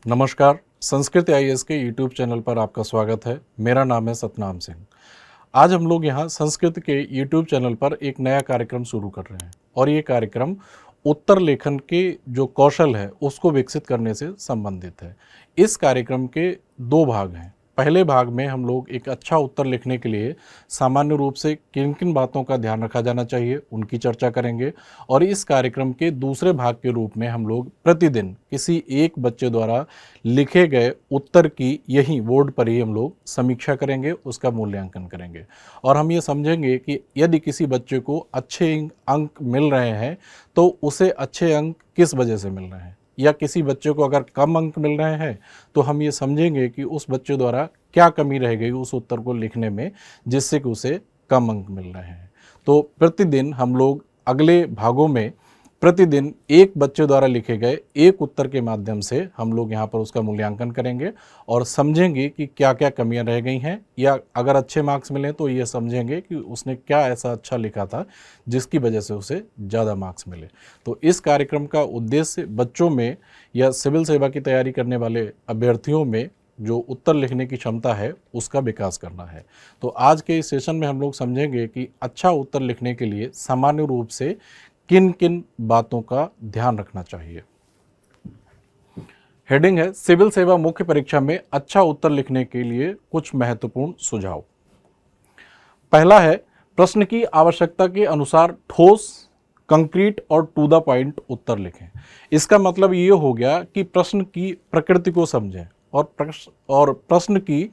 नमस्कार। संस्कृत आईएएस के YouTube channel पर आपका स्वागत है। मेरा नाम है सतनाम सिंह। आज हम लोग यहाँ संस्कृत के यूट्यूब चैनल पर एक नया कार्यक्रम शुरू कर रहे हैं और ये कार्यक्रम उत्तर लेखन के जो कौशल है उसको विकसित करने से संबंधित है। इस कार्यक्रम के दो भाग हैं। पहले भाग में हम लोग एक अच्छा उत्तर लिखने के लिए सामान्य रूप से किन किन बातों का ध्यान रखा जाना चाहिए उनकी चर्चा करेंगे और इस कार्यक्रम के दूसरे भाग के रूप में हम लोग प्रतिदिन किसी एक बच्चे द्वारा लिखे गए उत्तर की यही बोर्ड पर ही हम लोग समीक्षा करेंगे, उसका मूल्यांकन करेंगे और हम ये समझेंगे कि यदि किसी बच्चे को अच्छे अंक मिल रहे हैं तो उसे अच्छे अंक किस वजह से मिल रहे हैं, या किसी बच्चे को अगर कम अंक मिल रहे हैं तो हम ये समझेंगे कि उस बच्चे द्वारा क्या कमी रह गई उस उत्तर को लिखने में जिससे कि उसे कम अंक मिल रहे हैं। तो प्रतिदिन हम लोग अगले भागों में प्रतिदिन एक बच्चे द्वारा लिखे गए एक उत्तर के माध्यम से हम लोग यहाँ पर उसका मूल्यांकन करेंगे और समझेंगे कि क्या क्या कमियां रह गई हैं, या अगर अच्छे मार्क्स मिले तो ये समझेंगे कि उसने क्या ऐसा अच्छा लिखा था जिसकी वजह से उसे ज़्यादा मार्क्स मिले। तो इस कार्यक्रम का उद्देश्य बच्चों में या सिविल सेवा की तैयारी करने वाले अभ्यर्थियों में जो उत्तर लिखने की क्षमता है उसका विकास करना है। तो आज के इस सेशन में हम लोग समझेंगे कि अच्छा उत्तर लिखने के लिए सामान्य रूप से किन किन बातों का ध्यान रखना चाहिए। हेडिंग है सिविल सेवा मुख्य परीक्षा में अच्छा उत्तर लिखने के लिए कुछ महत्वपूर्ण सुझाव। पहला है प्रश्न की आवश्यकता के अनुसार ठोस, कंक्रीट और टू द पॉइंट उत्तर लिखें। इसका मतलब ये हो गया कि प्रश्न की प्रकृति को समझें और प्रश्न की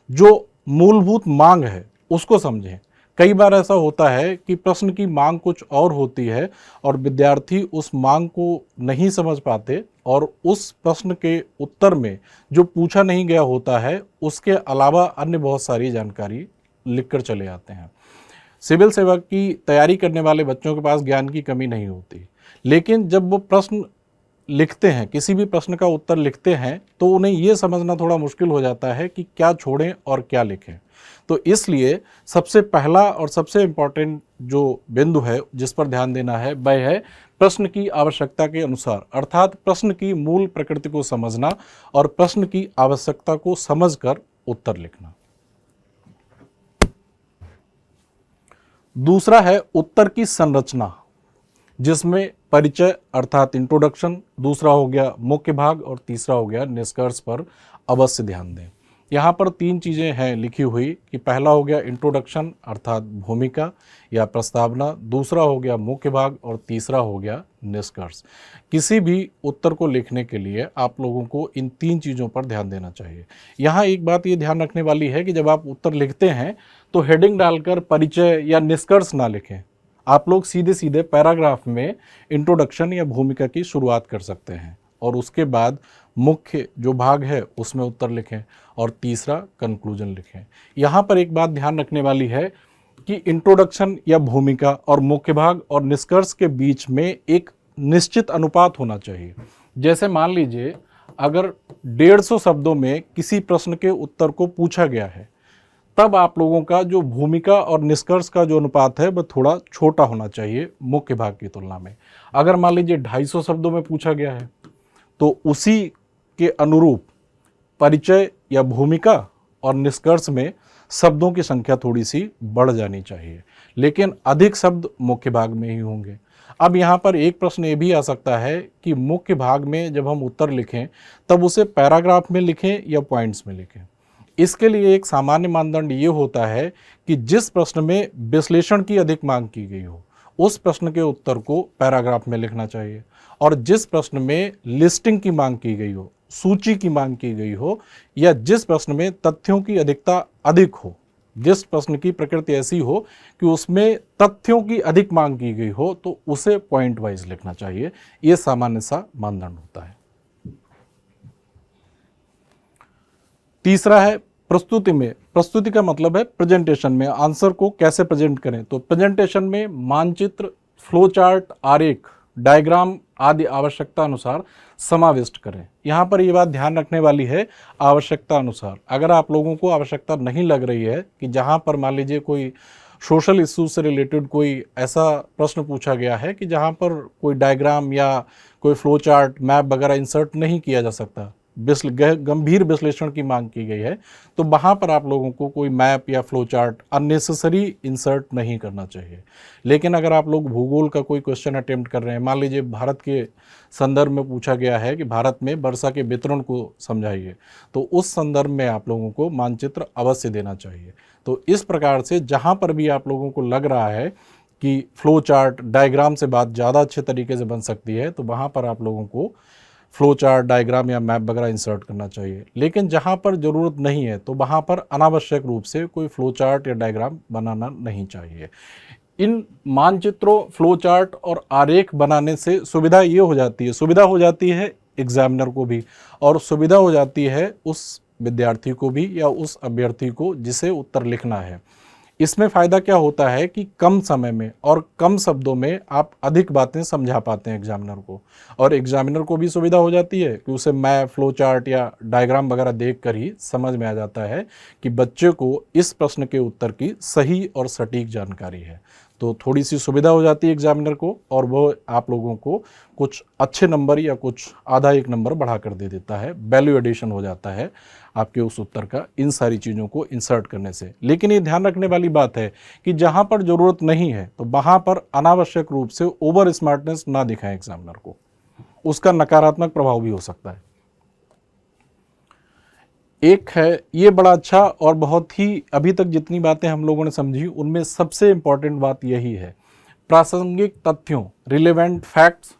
जो मूलभूत मांग है उसको समझें। कई बार ऐसा होता है कि प्रश्न की मांग कुछ और होती है और विद्यार्थी उस मांग को नहीं समझ पाते और उस प्रश्न के उत्तर में जो पूछा नहीं गया होता है उसके अलावा अन्य बहुत सारी जानकारी लिखकर चले आते हैं। सिविल सेवा की तैयारी करने वाले बच्चों के पास ज्ञान की कमी नहीं होती, लेकिन जब वो प्रश्न लिखते हैं, किसी भी प्रश्न का उत्तर लिखते हैं, तो उन्हें ये समझना थोड़ा मुश्किल हो जाता है कि क्या छोड़ें और क्या लिखें। तो इसलिए सबसे पहला और सबसे इम्पॉर्टेंट जो बिंदु है जिस पर ध्यान देना है वह है प्रश्न की आवश्यकता के अनुसार, अर्थात प्रश्न की मूल प्रकृति को समझना और प्रश्न की आवश्यकता को समझकर उत्तर लिखना। दूसरा है उत्तर की संरचना, जिसमें परिचय अर्थात इंट्रोडक्शन, दूसरा हो गया मुख्य भाग और तीसरा हो गया निष्कर्ष पर अवश्य ध्यान दें। यहाँ पर तीन चीज़ें हैं लिखी हुई कि पहला हो गया इंट्रोडक्शन अर्थात भूमिका या प्रस्तावना, दूसरा हो गया मुख्य भाग और तीसरा हो गया निष्कर्ष। किसी भी उत्तर को लिखने के लिए आप लोगों को इन तीन चीज़ों पर ध्यान देना चाहिए। यहाँ एक बात ये ध्यान रखने वाली है कि जब आप उत्तर लिखते हैं तो हेडिंग डालकर परिचय या निष्कर्ष ना लिखें। आप लोग सीधे सीधे पैराग्राफ में इंट्रोडक्शन या भूमिका की शुरुआत कर सकते हैं और उसके बाद मुख्य जो भाग है उसमें उत्तर लिखें और तीसरा कंक्लूजन लिखें। यहाँ पर एक बात ध्यान रखने वाली है कि इंट्रोडक्शन या भूमिका और मुख्य भाग और निष्कर्ष के बीच में एक निश्चित अनुपात होना चाहिए। जैसे मान लीजिए अगर 150 शब्दों में किसी प्रश्न के उत्तर को पूछा गया है, तब आप लोगों का जो भूमिका और निष्कर्ष का जो अनुपात है वह थोड़ा छोटा होना चाहिए मुख्य भाग की तुलना में। अगर मान लीजिए 250 शब्दों में पूछा गया है तो उसी के अनुरूप परिचय या भूमिका और निष्कर्ष में शब्दों की संख्या थोड़ी सी बढ़ जानी चाहिए, लेकिन अधिक शब्द मुख्य भाग में ही होंगे। अब यहाँ पर एक प्रश्न ये भी आ सकता है कि मुख्य भाग में जब हम उत्तर लिखें तब उसे पैराग्राफ में लिखें या पॉइंट्स में लिखें। इसके लिए एक सामान्य मानदंड ये होता है कि जिस प्रश्न में विश्लेषण की अधिक मांग की गई हो उस प्रश्न के उत्तर को पैराग्राफ में लिखना चाहिए, और जिस प्रश्न में लिस्टिंग की मांग की गई हो, सूची की मांग की गई हो, या जिस प्रश्न में तथ्यों की अधिकता अधिक हो, जिस प्रश्न की प्रकृति ऐसी हो कि उसमें तथ्यों की अधिक मांग की गई हो, तो उसे पॉइंट वाइज लिखना चाहिए। ये सामान्य सा मानदंड होता है। तीसरा है प्रस्तुति में। प्रस्तुति का मतलब है प्रेजेंटेशन में आंसर को कैसे प्रेजेंट करें। तो प्रेजेंटेशन में मानचित्र, फ्लो चार्ट, आरेख, डायग्राम आदि आवश्यकता अनुसार समाविष्ट करें। यहाँ पर ये बात ध्यान रखने वाली है आवश्यकता अनुसार। अगर आप लोगों को आवश्यकता नहीं लग रही है कि जहाँ पर मान लीजिए कोई सोशल इश्यूज से रिलेटेड कोई ऐसा प्रश्न पूछा गया है कि जहाँ पर कोई डायग्राम या कोई फ्लो चार्ट, मैप वगैरह इंसर्ट नहीं किया जा सकता, गंभीर विश्लेषण की मांग की गई है, तो वहाँ पर आप लोगों को कोई मैप या फ्लो चार्ट अननेसेसरी इंसर्ट नहीं करना चाहिए। लेकिन अगर आप लोग भूगोल का कोई क्वेश्चन अटेम्प्ट कर रहे हैं, मान लीजिए भारत के संदर्भ में पूछा गया है कि भारत में वर्षा के वितरण को समझाइए, तो उस संदर्भ में आप लोगों को मानचित्र अवश्य देना चाहिए। तो इस प्रकार से जहाँ पर भी आप लोगों को लग रहा है कि फ्लो चार्ट डायग्राम से बात ज़्यादा अच्छे तरीके से बन सकती है, तो वहाँ पर आप लोगों को फ्लो चार्ट, डायग्राम या मैप वगैरह इंसर्ट करना चाहिए। लेकिन जहाँ पर ज़रूरत नहीं है, तो वहाँ पर अनावश्यक रूप से कोई फ्लो चार्ट या डायग्राम बनाना नहीं चाहिए। इन मानचित्रों, फ्लो चार्ट और आरेख बनाने से सुविधा हो जाती है एग्जामिनर को भी, और सुविधा हो जाती है उस विद्यार्थी को भी या उस अभ्यर्थी को जिसे उत्तर लिखना है। इसमें फ़ायदा क्या होता है कि कम समय में और कम शब्दों में आप अधिक बातें समझा पाते हैं एग्जामिनर को, और एग्जामिनर को भी सुविधा हो जाती है कि उसे मैप, फ्लो चार्ट या डायग्राम वगैरह देखकर ही समझ में आ जाता है कि बच्चे को इस प्रश्न के उत्तर की सही और सटीक जानकारी है। तो थोड़ी सी सुविधा हो जाती है एग्जामिनर को, और वो आप लोगों को कुछ अच्छे नंबर या कुछ आधा एक नंबर बढ़ा कर दे देता है, वैल्यू एडिशन हो जाता है आपके उस उत्तर का इन सारी चीज़ों को इंसर्ट करने से। लेकिन ये ध्यान रखने वाली बात है कि जहाँ पर ज़रूरत नहीं है, तो वहाँ पर अनावश्यक रूप से ओवर स्मार्टनेस ना दिखाएं एग्जामिनर को, उसका नकारात्मक प्रभाव भी हो सकता है। एक है ये बड़ा अच्छा, और बहुत ही अभी तक जितनी बातें हम लोगों ने समझी उनमें सबसे इंपॉर्टेंट बात यही है, प्रासंगिक तथ्यों, रिलेवेंट फैक्ट्स,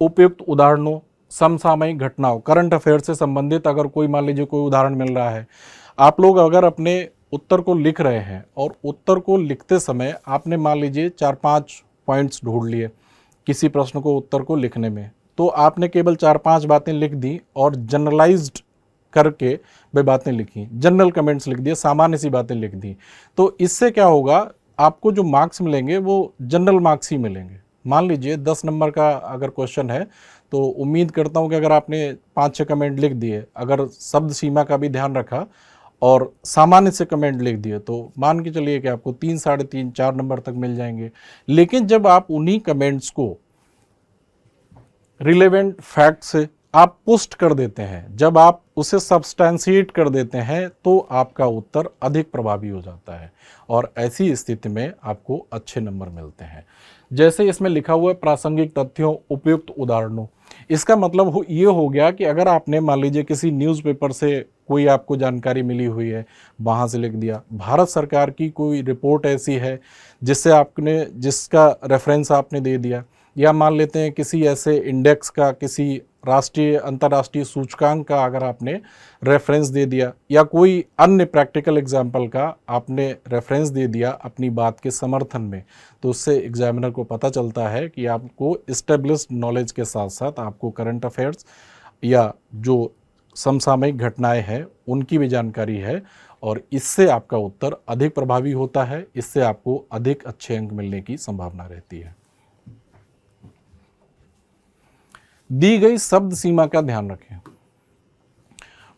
उपयुक्त उदाहरणों, समसामयिक घटनाओं, करंट अफेयर से संबंधित अगर कोई मान लीजिए कोई उदाहरण मिल रहा है, आप लोग अगर अपने उत्तर को लिख रहे हैं और उत्तर को लिखते समय आपने मान लीजिए 4-5 पॉइंट्स ढूंढ लिए किसी प्रश्न को उत्तर को लिखने में, तो आपने केवल 4-5 बातें लिख दी और जनरलाइज्ड करके वे बातें लिखी, जनरल कमेंट्स लिख दिए, सामान्य सी बातें लिख दी, तो इससे क्या होगा, आपको जो मार्क्स मिलेंगे वो जनरल मार्क्स ही मिलेंगे। मान लीजिए 10 नंबर का अगर क्वेश्चन है, तो उम्मीद करता हूँ कि अगर आपने 5-6 कमेंट लिख दिए, अगर शब्द सीमा का भी ध्यान रखा और सामान्य से कमेंट लिख दिए, तो मान के चलिए कि आपको 3, 3.5, 4 नंबर तक मिल जाएंगे। लेकिन जब आप उन्हीं कमेंट्स को रिलेवेंट फैक्ट से आप पुष्ट कर देते हैं, जब आप उसे सब्सटेंशिएट कर देते हैं, तो आपका उत्तर अधिक प्रभावी हो जाता है और ऐसी स्थिति में आपको अच्छे नंबर मिलते हैं। जैसे इसमें लिखा हुआ है प्रासंगिक तथ्यों, उपयुक्त उदाहरणों, इसका मतलब ये हो गया कि अगर आपने मान लीजिए किसी न्यूज़पेपर से कोई आपको जानकारी मिली हुई है, वहाँ से लिख दिया, भारत सरकार की कोई रिपोर्ट ऐसी है जिसका रेफरेंस आपने दे दिया, या मान लेते हैं किसी ऐसे इंडेक्स का, किसी राष्ट्रीय अंतर्राष्ट्रीय सूचकांक का अगर आपने रेफरेंस दे दिया, या कोई अन्य प्रैक्टिकल एग्जाम्पल का आपने रेफरेंस दे दिया अपनी बात के समर्थन में, तो उससे एग्जामिनर को पता चलता है कि आपको इस्टेब्लिश्ड नॉलेज के साथ साथ आपको करंट अफेयर्स या जो समसामयिक घटनाएं हैं उनकी भी जानकारी है, और इससे आपका उत्तर अधिक प्रभावी होता है, इससे आपको अधिक अच्छे अंक मिलने की संभावना रहती है। दी गई शब्द सीमा का ध्यान रखें।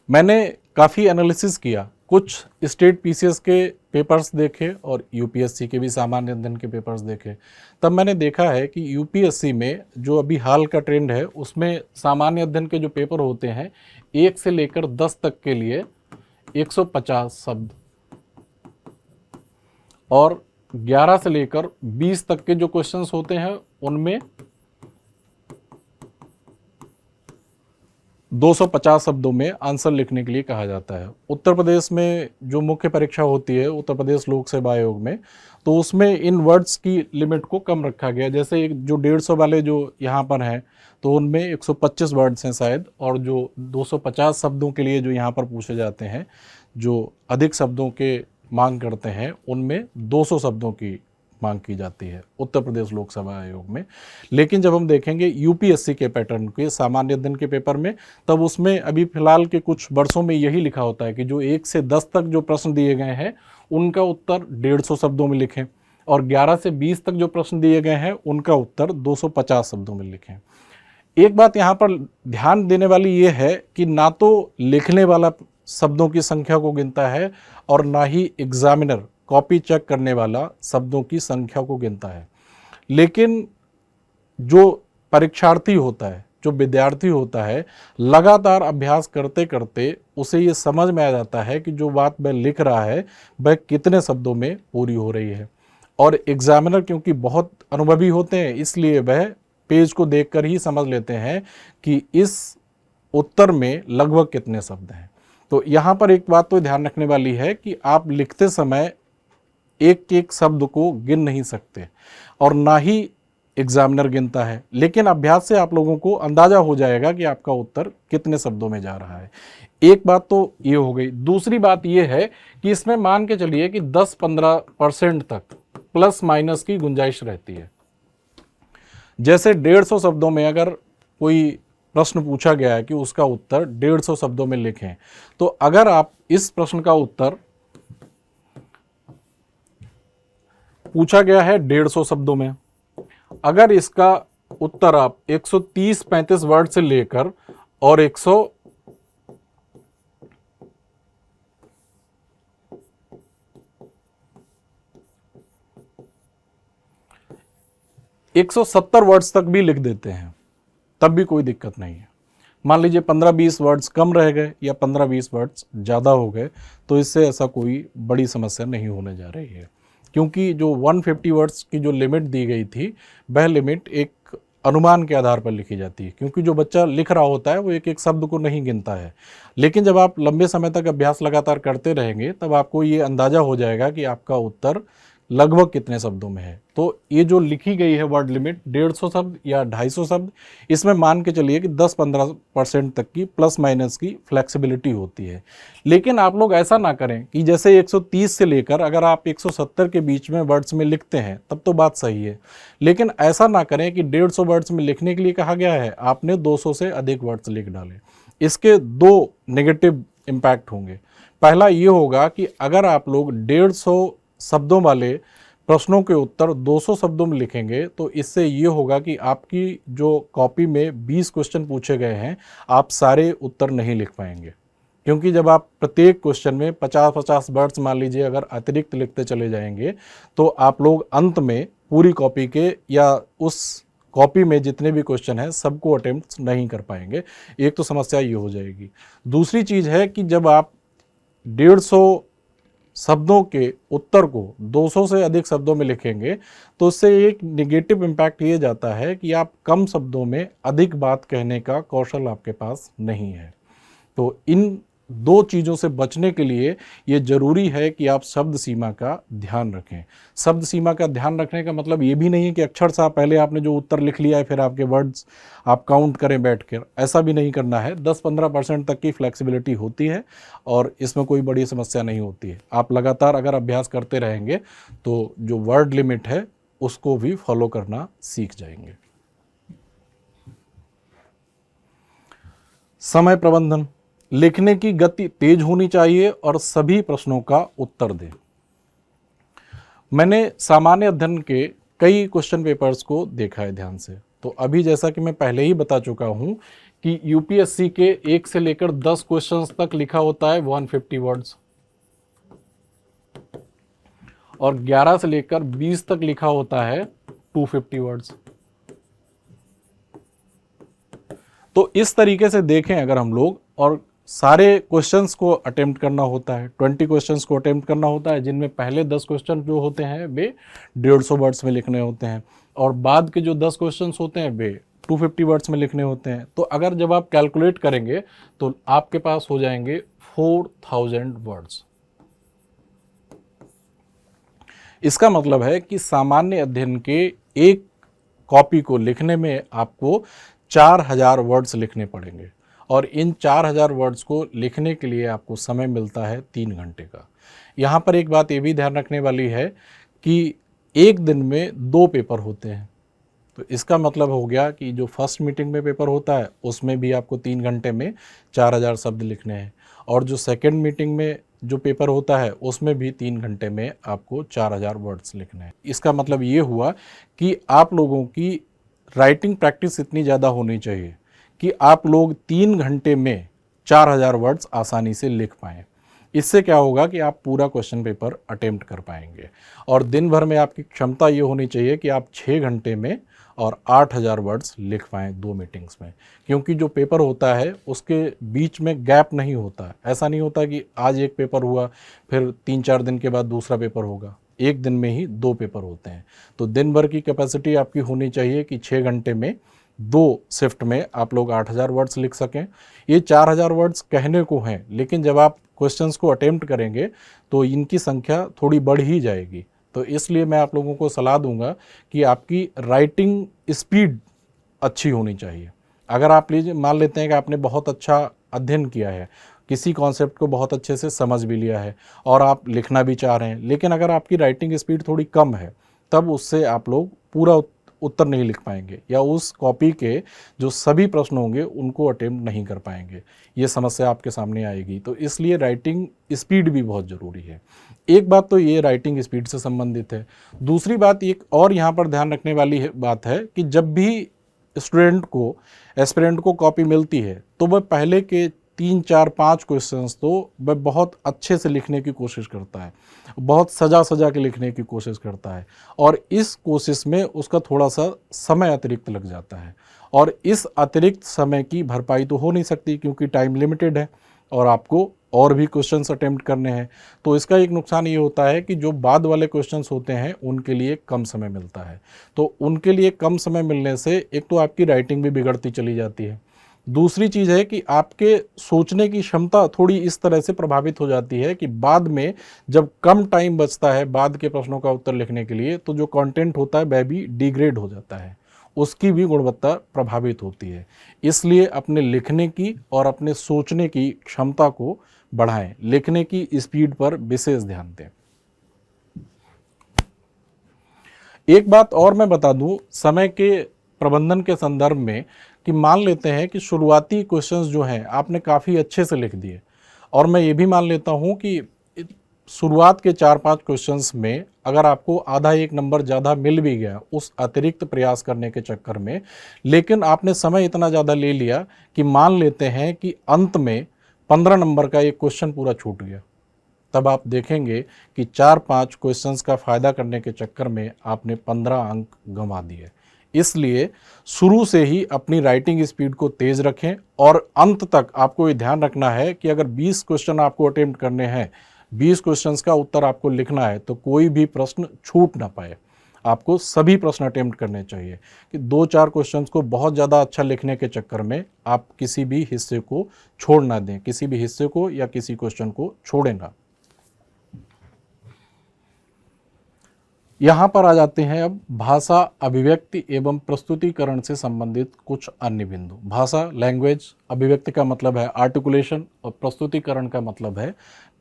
मैंने काफ़ी एनालिसिस किया, कुछ स्टेट पीसीएस के पेपर्स देखे और यूपीएससी के भी सामान्य अध्ययन के पेपर्स देखे, तब मैंने देखा है कि यूपीएससी में जो अभी हाल का ट्रेंड है उसमें सामान्य अध्ययन के जो पेपर होते हैं 1 से लेकर 10 तक के लिए 150 शब्द, और 11 से लेकर 20 तक के जो क्वेश्चंस होते हैं उनमें 250 शब्दों में आंसर लिखने के लिए कहा जाता है। उत्तर प्रदेश में जो मुख्य परीक्षा होती है उत्तर प्रदेश लोक सेवा आयोग में, तो उसमें इन वर्ड्स की लिमिट को कम रखा गया। जैसे जो 150 वाले जो यहाँ पर हैं, तो उनमें 125 वर्ड्स हैं शायद, और जो 250 शब्दों के लिए जो यहाँ पर पूछे जाते हैं, जो अधिक शब्दों के मांग करते हैं, उनमें 200 शब्दों की मांग की जाती है उत्तर प्रदेश लोक सेवा आयोग में। लेकिन जब हम देखेंगे यूपीएससी के पैटर्न के सामान्य अध्ययन के पेपर में, तब उसमें अभी फिलहाल के कुछ वर्षों में यही लिखा होता है कि जो 1 से 10 तक जो प्रश्न दिए गए हैं उनका उत्तर 150 शब्दों में लिखें, और 11 से 20 तक जो प्रश्न दिए गए हैं उनका उत्तर 250 शब्दों में लिखें। एक बात यहाँ पर ध्यान देने वाली ये है कि ना तो लिखने वाला शब्दों की संख्या को गिनता है और ना ही एग्जामिनर कॉपी चेक करने वाला शब्दों की संख्या को गिनता है। लेकिन जो परीक्षार्थी होता है, जो विद्यार्थी होता है लगातार अभ्यास करते करते उसे ये समझ में आ जाता है कि जो बात वह लिख रहा है वह कितने शब्दों में पूरी हो रही है। और एग्जामिनर क्योंकि बहुत अनुभवी होते हैं इसलिए वह पेज को देखकर ही समझ लेते हैं कि इस उत्तर में लगभग कितने शब्द हैं। तो यहाँ पर एक बात तो ध्यान रखने वाली है कि आप लिखते समय एक एक शब्द को गिन नहीं सकते और ना ही एग्जामिनर गिनता है, लेकिन अभ्यास से आप लोगों को अंदाजा हो जाएगा कि आपका उत्तर कितने शब्दों में जा रहा है। एक बात तो ये हो गई। दूसरी बात ये है कि इसमें मान के चलिए कि 10-15% तक प्लस माइनस की गुंजाइश रहती है। जैसे 150 शब्दों में अगर कोई प्रश्न पूछा गया है कि उसका उत्तर 150 शब्दों में लिखें, तो अगर आप इस प्रश्न का उत्तर पूछा गया है 150 शब्दों में, अगर इसका उत्तर आप 130-35 वर्ड से लेकर और 170 वर्ड्स तक भी लिख देते हैं तब भी कोई दिक्कत नहीं है। मान लीजिए 15-20 वर्ड्स कम रह गए या 15-20 वर्ड्स ज़्यादा हो गए तो इससे ऐसा कोई बड़ी समस्या नहीं होने जा रही है, क्योंकि जो 150 वर्ड्स की जो लिमिट दी गई थी वह लिमिट एक अनुमान के आधार पर लिखी जाती है, क्योंकि जो बच्चा लिख रहा होता है वो एक एक शब्द को नहीं गिनता है। लेकिन जब आप लंबे समय तक अभ्यास लगातार करते रहेंगे तब आपको ये अंदाज़ा हो जाएगा कि आपका उत्तर लगभग कितने शब्दों में है। तो ये जो लिखी गई है वर्ड लिमिट 150 शब्द या 250 शब्द, इसमें मान के चलिए कि 10-15% तक की प्लस माइनस की फ्लेक्सिबिलिटी होती है। लेकिन आप लोग ऐसा ना करें कि जैसे 130 से लेकर अगर आप 170 के बीच में वर्ड्स में लिखते हैं तब तो बात सही है, लेकिन ऐसा ना करें कि 150 वर्ड्स में लिखने के लिए कहा गया है आपने 200 से अधिक वर्ड्स लिख डाले। इसके दो नेगेटिव इम्पैक्ट होंगे। पहला ये होगा कि अगर आप लोग 150 शब्दों वाले प्रश्नों के उत्तर 200 शब्दों में लिखेंगे तो इससे ये होगा कि आपकी जो कॉपी में 20 क्वेश्चन पूछे गए हैं आप सारे उत्तर नहीं लिख पाएंगे, क्योंकि जब आप प्रत्येक क्वेश्चन में 50-50 वर्ड्स मान लीजिए अगर अतिरिक्त लिखते चले जाएंगे तो आप लोग अंत में पूरी कॉपी के या उस कॉपी में जितने भी क्वेश्चन हैं सबको अटेम्प्ट नहीं कर पाएंगे। एक तो समस्या ये हो जाएगी। दूसरी चीज़ है कि जब आप 150 शब्दों के उत्तर को 200 से अधिक शब्दों में लिखेंगे तो उससे एक नेगेटिव इम्पैक्ट ये जाता है कि आप कम शब्दों में अधिक बात कहने का कौशल आपके पास नहीं है। तो इन दो चीज़ों से बचने के लिए ये ज़रूरी है कि आप शब्द सीमा का ध्यान रखें। शब्द सीमा का ध्यान रखने का मतलब ये भी नहीं है कि अक्षर सा पहले आपने जो उत्तर लिख लिया है फिर आपके वर्ड्स आप काउंट करें बैठकर, ऐसा भी नहीं करना है। 10-15% तक की फ्लेक्सिबिलिटी होती है और इसमें कोई बड़ी समस्या नहीं होती है। आप लगातार अगर अभ्यास करते रहेंगे तो जो वर्ड लिमिट है उसको भी फॉलो करना सीख जाएंगे। समय प्रबंधन। लिखने की गति तेज होनी चाहिए और सभी प्रश्नों का उत्तर दें। मैंने सामान्य अध्ययन के कई क्वेश्चन पेपर्स को देखा है ध्यान से। तो अभी जैसा कि मैं पहले ही बता चुका हूं कि यूपीएससी के 1 से लेकर 10 क्वेश्चंस तक लिखा होता है 150 वर्ड्स और 11 से लेकर 20 तक लिखा होता है 250 वर्ड्स। तो इस तरीके से देखें अगर हम लोग, और सारे क्वेश्चंस को अटेम्प्ट करना होता है, 20 क्वेश्चंस को अटेम्प्ट करना होता है, जिनमें पहले 10 क्वेश्चन जो होते हैं वे 150 वर्ड्स में लिखने होते हैं और बाद के जो 10 क्वेश्चंस होते हैं वे 250 वर्ड्स में लिखने होते हैं। तो अगर जब आप कैलकुलेट करेंगे तो आपके पास हो जाएंगे 4000 वर्ड्स। इसका मतलब है कि सामान्य अध्ययन के एक कॉपी को लिखने में आपको 4000 वर्ड्स लिखने पड़ेंगे और इन 4000 वर्ड्स को लिखने के लिए आपको समय मिलता है 3 घंटे का। यहाँ पर एक बात ये भी ध्यान रखने वाली है कि एक दिन में 2 पेपर होते हैं। तो इसका मतलब हो गया कि जो फर्स्ट मीटिंग में पेपर होता है उसमें भी आपको 3 घंटे में 4000 शब्द लिखने हैं और जो सेकेंड मीटिंग में जो पेपर होता है उसमें भी 3 घंटे में आपको 4000 वर्ड्स लिखने हैं। इसका मतलब ये हुआ कि आप लोगों की राइटिंग प्रैक्टिस इतनी ज़्यादा होनी चाहिए कि आप लोग 3 घंटे में 4000 वर्ड्स आसानी से लिख पाएँ। इससे क्या होगा कि आप पूरा क्वेश्चन पेपर अटेम्प्ट कर पाएंगे और दिन भर में आपकी क्षमता ये होनी चाहिए कि आप 6 घंटे में और 8,000 वर्ड्स लिख पाएँ 2 मीटिंग्स में। क्योंकि जो पेपर होता है उसके बीच में गैप नहीं होता। ऐसा नहीं होता कि आज एक पेपर हुआ, फिर 3-4 दिन के बाद दूसरा पेपर होगा। एक दिन में ही 2 पेपर होते हैं। तो दिन भर की कैपेसिटी आपकी होनी चाहिए कि 6 घंटे में 2 शिफ्ट में आप लोग 8,000 वर्ड्स लिख सकें। ये 4,000 वर्ड्स कहने को हैं, लेकिन जब आप क्वेश्चंस को अटेम्प्ट करेंगे तो इनकी संख्या थोड़ी बढ़ ही जाएगी। तो इसलिए मैं आप लोगों को सलाह दूंगा कि आपकी राइटिंग स्पीड अच्छी होनी चाहिए। अगर आप मान लेते हैं कि आपने बहुत अच्छा अध्ययन किया है, किसी कॉन्सेप्ट को बहुत अच्छे से समझ भी लिया है और आप लिखना भी चाह रहे हैं, लेकिन अगर आपकी राइटिंग स्पीड थोड़ी कम है, तब उससे आप लोग पूरा उत्तर नहीं लिख पाएंगे या उस कॉपी के जो सभी प्रश्न होंगे उनको अटेम्प्ट नहीं कर पाएंगे। ये समस्या आपके सामने आएगी। तो इसलिए राइटिंग स्पीड भी बहुत ज़रूरी है। एक बात तो ये राइटिंग स्पीड से संबंधित है। दूसरी बात एक और यहाँ पर ध्यान रखने वाली बात है कि जब भी स्टूडेंट को, एस्पिरेंट को कॉपी मिलती है तो वह पहले के 3-4-5 क्वेश्चंस तो वह बहुत अच्छे से लिखने की कोशिश करता है, बहुत सजा सजा के लिखने की कोशिश करता है और इस कोशिश में उसका थोड़ा सा समय अतिरिक्त लग जाता है और इस अतिरिक्त समय की भरपाई तो हो नहीं सकती क्योंकि टाइम लिमिटेड है और आपको और भी क्वेश्चंस अटेम्प्ट करने हैं। तो इसका एक नुकसान ये होता है कि जो बाद वाले क्वेश्चंस होते हैं उनके लिए कम समय मिलता है। तो उनके लिए कम समय मिलने से एक तो आपकी राइटिंग भी बिगड़ती चली जाती है, दूसरी चीज़ है कि आपके सोचने की क्षमता थोड़ी इस तरह से प्रभावित हो जाती है कि बाद में जब कम टाइम बचता है बाद के प्रश्नों का उत्तर लिखने के लिए, तो जो कंटेंट होता है वह भी डिग्रेड हो जाता है, उसकी भी गुणवत्ता प्रभावित होती है। इसलिए अपने लिखने की और अपने सोचने की क्षमता को बढ़ाएं, लिखने की स्पीड पर विशेष ध्यान दें। एक बात और मैं बता दूं समय के प्रबंधन के संदर्भ में कि मान लेते हैं कि शुरुआती क्वेश्चंस जो हैं आपने काफ़ी अच्छे से लिख दिए और मैं ये भी मान लेता हूं कि शुरुआत के 4-5 क्वेश्चंस में अगर आपको आधा एक नंबर ज़्यादा मिल भी गया उस अतिरिक्त प्रयास करने के चक्कर में, लेकिन आपने समय इतना ज़्यादा ले लिया कि मान लेते हैं कि अंत में 15 नंबर का एक क्वेश्चन पूरा छूट गया, तब आप देखेंगे कि 4-5 क्वेश्चंस का फ़ायदा करने के चक्कर में आपने 15 अंक गंवा दिए। इसलिए शुरू से ही अपनी राइटिंग स्पीड को तेज़ रखें और अंत तक आपको ये ध्यान रखना है कि अगर 20 क्वेश्चन आपको अटेम्प्ट करने हैं, 20 क्वेश्चंस का उत्तर आपको लिखना है, तो कोई भी प्रश्न छूट ना पाए। आपको सभी प्रश्न अटेम्प्ट करने चाहिए कि 2-4 क्वेश्चंस को बहुत ज़्यादा अच्छा लिखने के चक्कर में आप किसी भी हिस्से को छोड़ ना दें, किसी भी हिस्से को या किसी क्वेश्चन को छोड़ें ना। यहाँ पर आ जाते हैं अब भाषा, अभिव्यक्ति एवं प्रस्तुतिकरण से संबंधित कुछ अन्य बिंदु। भाषा, लैंग्वेज, अभिव्यक्ति का मतलब है आर्टिकुलेशन और प्रस्तुतिकरण का मतलब है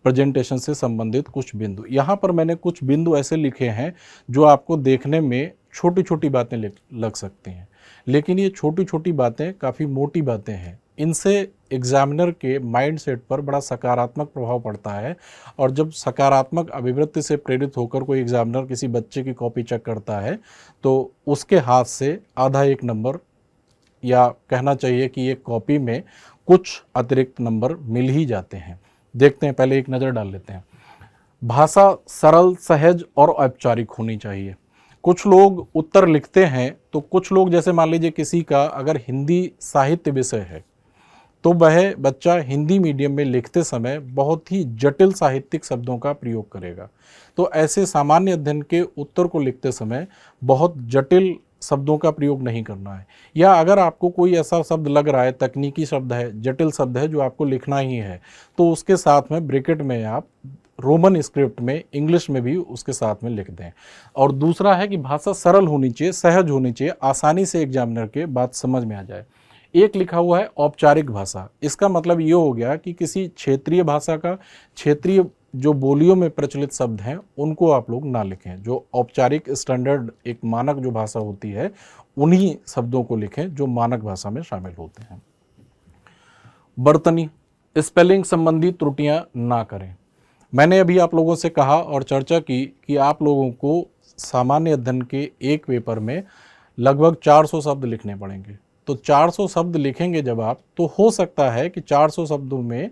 प्रेजेंटेशन से संबंधित कुछ बिंदु। यहाँ पर मैंने कुछ बिंदु ऐसे लिखे हैं जो आपको देखने में छोटी छोटी बातें लग सकती हैं, लेकिन ये छोटी छोटी बातें काफ़ी मोटी बातें हैं। इनसे एग्जामिनर के माइंड सेट पर बड़ा सकारात्मक प्रभाव पड़ता है और जब सकारात्मक अभिवृत्ति से प्रेरित होकर कोई एग्जामिनर किसी बच्चे की कॉपी चेक करता है तो उसके हाथ से आधा एक नंबर, या कहना चाहिए कि एक कॉपी में कुछ अतिरिक्त नंबर मिल ही जाते हैं। देखते हैं, पहले एक नज़र डाल लेते हैं। भाषा सरल, सहज और औपचारिक होनी चाहिए। कुछ लोग उत्तर लिखते हैं तो कुछ लोग, जैसे मान लीजिए किसी का अगर हिंदी साहित्य विषय है तो वह बच्चा हिंदी मीडियम में लिखते समय बहुत ही जटिल साहित्यिक शब्दों का प्रयोग करेगा। तो ऐसे सामान्य अध्ययन के उत्तर को लिखते समय बहुत जटिल शब्दों का प्रयोग नहीं करना है। या अगर आपको कोई ऐसा शब्द लग रहा है, तकनीकी शब्द है, जटिल शब्द है जो आपको लिखना ही है, तो उसके साथ में ब्रैकेट में आप रोमन स्क्रिप्ट में, इंग्लिश में भी उसके साथ में लिख दें। और दूसरा है कि भाषा सरल होनी चाहिए, सहज होनी चाहिए, आसानी से एग्जामिनर के बात समझ में आ जाए। एक लिखा हुआ है औपचारिक भाषा। इसका मतलब ये हो गया कि किसी क्षेत्रीय भाषा का, क्षेत्रीय जो बोलियों में प्रचलित शब्द हैं उनको आप लोग ना लिखें। जो औपचारिक स्टैंडर्ड एक मानक जो भाषा होती है उन्हीं शब्दों को लिखें जो मानक भाषा में शामिल होते हैं। बर्तनी, स्पेलिंग संबंधी त्रुटियां ना करें। मैंने अभी आप लोगों से कहा और चर्चा की कि आप लोगों को सामान्य अध्ययन के एक पेपर में लगभग 400 शब्द लिखने पड़ेंगे। तो 400 शब्द लिखेंगे जब आप, तो हो सकता है कि 400 शब्दों में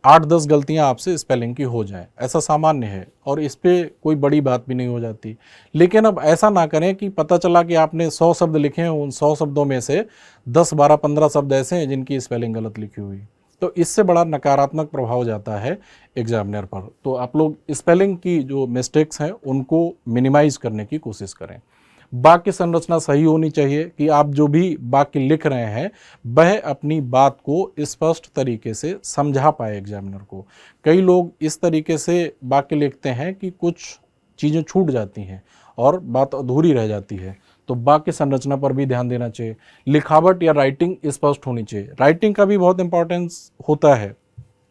8-10 गलतियां आपसे स्पेलिंग की हो जाएं, ऐसा सामान्य है और इस पे कोई बड़ी बात भी नहीं हो जाती। लेकिन अब ऐसा ना करें कि पता चला कि आपने 100 शब्द लिखे हैं, उन 100 शब्दों में से 10, 12, 15 शब्द ऐसे हैं जिनकी स्पेलिंग गलत लिखी हुई, तो इससे बड़ा नकारात्मक प्रभाव जाता है एग्जामिनर पर। तो आप लोग स्पेलिंग की जो मिस्टेक्स हैं उनको मिनिमाइज करने की कोशिश करें। वाक्य संरचना सही होनी चाहिए कि आप जो भी वाक्य लिख रहे हैं वह अपनी बात को स्पष्ट तरीके से समझा पाए एग्जामिनर को। कई लोग इस तरीके से वाक्य लिखते हैं कि कुछ चीज़ें छूट जाती हैं और बात अधूरी रह जाती है, तो वाक्य संरचना पर भी ध्यान देना चाहिए। लिखावट या राइटिंग स्पष्ट होनी चाहिए। राइटिंग का भी बहुत इंपॉर्टेंस होता है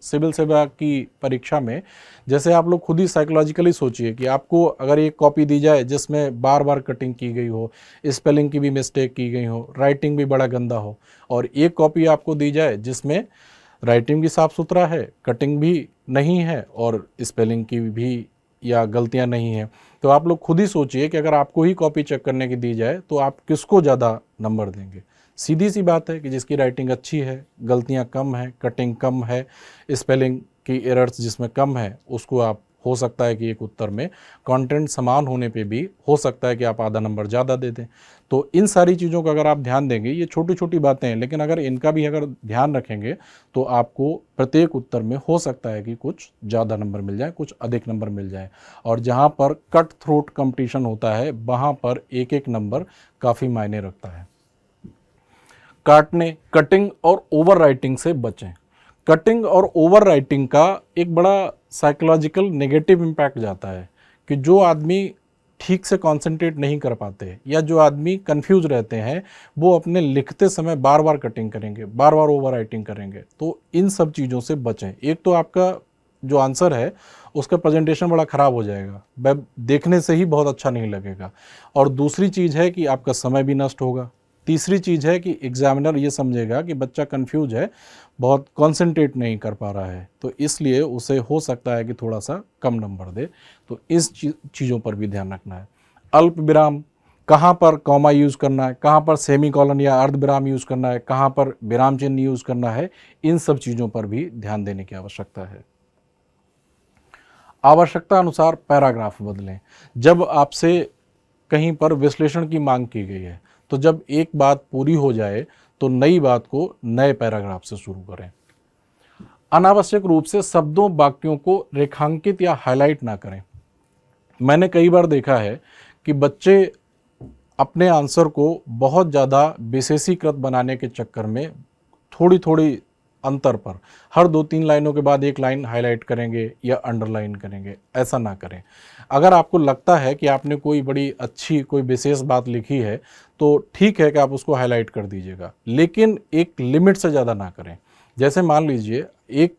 सिविल सेवा की परीक्षा में। जैसे आप लोग खुद ही साइकोलॉजिकली सोचिए कि आपको अगर एक कॉपी दी जाए जिसमें बार बार कटिंग की गई हो, स्पेलिंग की भी मिस्टेक की गई हो, राइटिंग भी बड़ा गंदा हो, और एक कॉपी आपको दी जाए जिसमें राइटिंग भी साफ़ सुथरा है, कटिंग भी नहीं है और स्पेलिंग की भी या गलतियां नहीं हैं, तो आप लोग खुद ही सोचिए कि अगर आपको ही कॉपी चेक करने की दी जाए तो आप किसको ज़्यादा नंबर देंगे। सीधी सी बात है कि जिसकी राइटिंग अच्छी है, गलतियां कम हैं, कटिंग कम है, स्पेलिंग की एरर्स जिसमें कम है, उसको आप हो सकता है कि एक उत्तर में कंटेंट समान होने पे भी हो सकता है कि आप आधा नंबर ज़्यादा दे दें। तो इन सारी चीज़ों का अगर आप ध्यान देंगे, ये छोटी छोटी बातें हैं, लेकिन अगर इनका भी अगर ध्यान रखेंगे तो आपको प्रत्येक उत्तर में हो सकता है कि कुछ ज़्यादा नंबर मिल जाए, कुछ अधिक नंबर मिल जाए। और जहाँ पर कट थ्रोट कंपटीशन होता है वहाँ पर एक एक नंबर काफ़ी मायने रखता है। काटने, कटिंग और ओवर राइटिंग से बचें। कटिंग और ओवर राइटिंग का एक बड़ा साइकोलॉजिकल नेगेटिव इम्पैक्ट जाता है कि जो आदमी ठीक से कंसंट्रेट नहीं कर पाते या जो आदमी कंफ्यूज रहते हैं वो अपने लिखते समय बार बार कटिंग करेंगे, बार बार ओवर राइटिंग करेंगे। तो इन सब चीज़ों से बचें। एक तो आपका जो आंसर है उसका प्रेजेंटेशन बड़ा ख़राब हो जाएगा, वह देखने से ही बहुत अच्छा नहीं लगेगा, और दूसरी चीज़ है कि आपका समय भी नष्ट होगा। तीसरी चीज़ है कि एग्जामिनर ये समझेगा कि बच्चा कंफ्यूज है, बहुत कंसंट्रेट नहीं कर पा रहा है, तो इसलिए उसे हो सकता है कि थोड़ा सा कम नंबर दे। तो इस चीज़ों पर भी ध्यान रखना है। अल्प विराम, कहाँ पर कॉमा यूज़ करना है, कहाँ पर सेमी कॉलन या अर्ध विराम यूज़ करना है, कहाँ पर विराम चिन्ह यूज़ करना है, इन सब चीज़ों पर भी ध्यान देने की आवश्यकता है। आवश्यकता अनुसार पैराग्राफ बदलें। जब आपसे कहीं पर विश्लेषण की मांग की गई है तो जब एक बात पूरी हो जाए तो नई बात को नए पैराग्राफ से शुरू करें। अनावश्यक रूप से शब्दों, वाक्यों को रेखांकित या हाईलाइट ना करें। मैंने कई बार देखा है कि बच्चे अपने आंसर को बहुत ज़्यादा विशेषीकृत बनाने के चक्कर में थोड़ी थोड़ी अंतर पर हर 2-3 लाइनों के बाद एक लाइन हाईलाइट करेंगे या अंडरलाइन करेंगे। ऐसा ना करें। अगर आपको लगता है कि आपने कोई बड़ी अच्छी कोई विशेष बात लिखी है तो ठीक है कि आप उसको हाईलाइट कर दीजिएगा, लेकिन एक लिमिट से ज़्यादा ना करें। जैसे मान लीजिए एक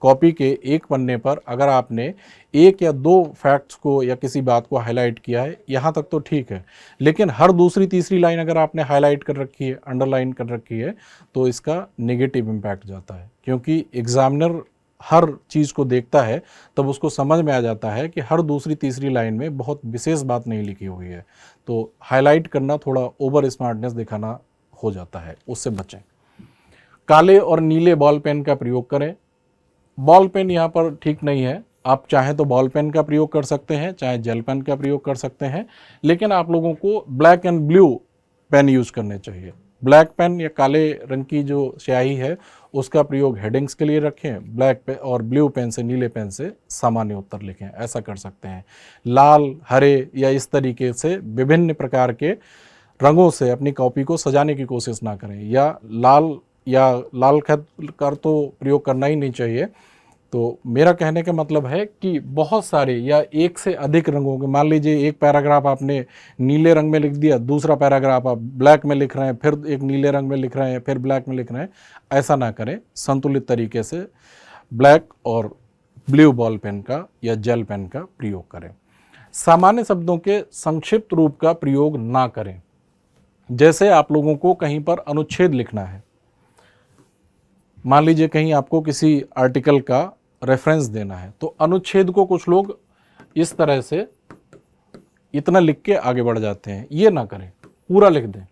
कॉपी के एक पन्ने पर अगर आपने एक या दो फैक्ट्स को या किसी बात को हाईलाइट किया है, यहाँ तक तो ठीक है, लेकिन हर दूसरी तीसरी लाइन अगर आपने हाईलाइट कर रखी है, अंडरलाइन कर रखी है, तो इसका नेगेटिव इम्पैक्ट जाता है। क्योंकि एग्जामिनर हर चीज़ को देखता है तब उसको समझ में आ जाता है कि हर दूसरी तीसरी लाइन में बहुत विशेष बात नहीं लिखी हुई है, तो हाईलाइट करना थोड़ा ओवर स्मार्टनेस दिखाना हो जाता है, उससे बचें। काले और नीले बॉल पेन का प्रयोग करें। बॉल पेन यहाँ पर ठीक नहीं है, आप चाहें तो बॉल पेन का प्रयोग कर सकते हैं, चाहे जेल पेन का प्रयोग कर सकते हैं, लेकिन आप लोगों को black and blue pen use करने चाहिए। ब्लैक पेन या काले रंग की जो स्याही है उसका प्रयोग हेडिंग्स के लिए रखें, ब्लैक पेन और ब्लू पेन से, नीले पेन से सामान्य उत्तर लिखें, ऐसा कर सकते हैं। लाल, हरे या इस तरीके से विभिन्न प्रकार के रंगों से अपनी कॉपी को सजाने की कोशिश ना करें, या लाल खत का तो प्रयोग करना ही नहीं चाहिए। तो मेरा कहने का मतलब है कि बहुत सारे या एक से अधिक रंगों के, मान लीजिए एक पैराग्राफ आपने नीले रंग में लिख दिया, दूसरा पैराग्राफ आप ब्लैक में लिख रहे हैं, फिर एक नीले रंग में लिख रहे हैं, फिर ब्लैक में लिख रहे हैं, ऐसा ना करें। संतुलित तरीके से ब्लैक और ब्लू बॉल पेन का या जेल पेन का प्रयोग करें। सामान्य शब्दों के संक्षिप्त रूप का प्रयोग ना करें। जैसे आप लोगों को कहीं पर अनुच्छेद लिखना है, मान लीजिए कहीं आपको किसी आर्टिकल का रेफरेंस देना है, तो अनुच्छेद को कुछ लोग इस तरह से इतना लिख के आगे बढ़ जाते हैं, ये ना करें, पूरा लिख दें,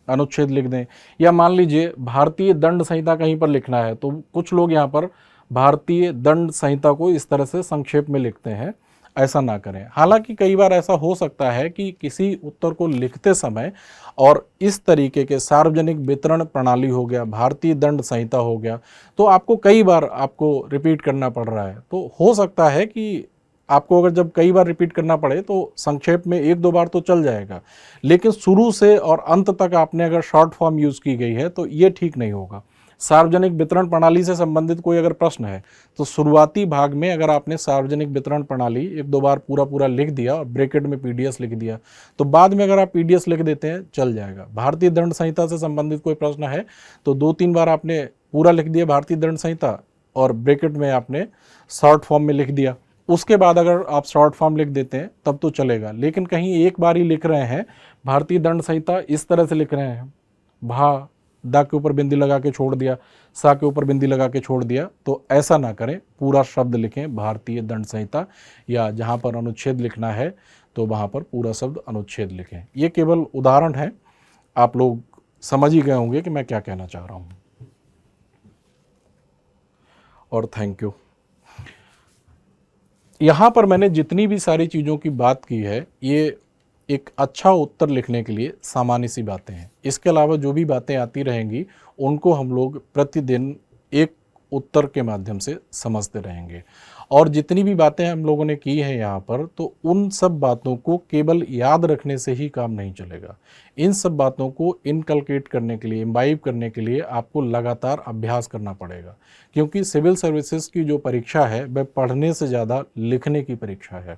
अनुच्छेद लिख दें। या मान लीजिए भारतीय दंड संहिता कहीं पर लिखना है तो कुछ लोग यहाँ पर भारतीय दंड संहिता को इस तरह से संक्षेप में लिखते हैं, ऐसा ना करें। हालांकि कई बार ऐसा हो सकता है कि किसी उत्तर को लिखते समय और इस तरीके के सार्वजनिक वितरण प्रणाली हो गया, भारतीय दंड संहिता हो गया, तो आपको कई बार आपको रिपीट करना पड़ रहा है। तो हो सकता है कि आपको अगर जब कई बार रिपीट करना पड़े तो संक्षेप में 1-2 बार तो चल जाएगा, लेकिन शुरू से और अंत तक आपने अगर शॉर्ट फॉर्म यूज़ की गई है तो ये ठीक नहीं होगा। सार्वजनिक वितरण प्रणाली से संबंधित कोई अगर प्रश्न है तो शुरुआती भाग में अगर आपने सार्वजनिक वितरण प्रणाली 1-2 बार पूरा लिख दिया और ब्रैकेट में पीडीएस लिख दिया, तो बाद में अगर आप पीडीएस लिख देते हैं चल जाएगा। भारतीय दंड संहिता से संबंधित कोई प्रश्न है तो 2-3 बार आपने पूरा लिख दिया भारतीय दंड संहिता और ब्रैकेट में आपने शॉर्ट फॉर्म में लिख दिया। उसके बाद अगर आप शॉर्ट फॉर्म लिख देते हैं तब तो चलेगा, लेकिन कहीं एक बार ही लिख रहे हैं भारतीय दंड संहिता, इस तरह से लिख रहे हैं, भा दा के ऊपर बिंदी लगा के छोड़ दिया, सा के ऊपर बिंदी लगा के छोड़ दिया, तो ऐसा ना करें। पूरा शब्द लिखें भारतीय दंड संहिता, या जहाँ पर अनुच्छेद लिखना है तो वहाँ पर पूरा शब्द अनुच्छेद लिखें। ये केवल उदाहरण है, आप लोग समझ ही गए होंगे कि मैं क्या कहना चाह रहा हूँ। और थैंक यू। यहाँ पर मैंने जितनी भी सारी चीज़ों की बात की है ये एक अच्छा उत्तर लिखने के लिए सामान्य सी बातें हैं। इसके अलावा जो भी बातें आती रहेंगी उनको हम लोग प्रतिदिन एक उत्तर के माध्यम से समझते रहेंगे। और जितनी भी बातें हम लोगों ने की हैं यहाँ पर, तो उन सब बातों को केवल याद रखने से ही काम नहीं चलेगा। इन सब बातों को इनकलकेट करने के लिए, इम्बाइब करने के लिए आपको लगातार अभ्यास करना पड़ेगा, क्योंकि सिविल सर्विसेज की जो परीक्षा है वह पढ़ने से ज़्यादा लिखने की परीक्षा है।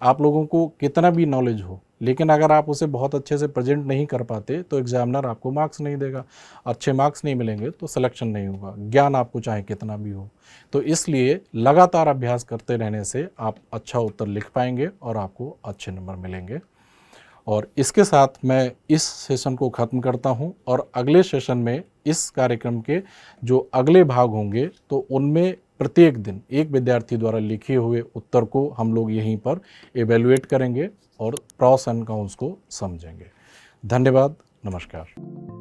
आप लोगों को कितना भी नॉलेज हो, लेकिन अगर आप उसे बहुत अच्छे से प्रेजेंट नहीं कर पाते तो एग्जामिनर आपको मार्क्स नहीं देगा, अच्छे मार्क्स नहीं मिलेंगे तो सिलेक्शन नहीं होगा, ज्ञान आपको चाहे कितना भी हो। तो इसलिए लगातार अभ्यास करते रहने से आप अच्छा उत्तर लिख पाएंगे और आपको अच्छे नंबर मिलेंगे। और इसके साथ मैं इस सेशन को ख़त्म करता हूं, और अगले सेशन में इस कार्यक्रम के जो अगले भाग होंगे तो उनमें प्रत्येक दिन एक विद्यार्थी द्वारा लिखे हुए उत्तर को हम लोग यहीं पर एवेल्युएट करेंगे और प्रॉस एंड कॉन्स को समझेंगे। धन्यवाद, नमस्कार।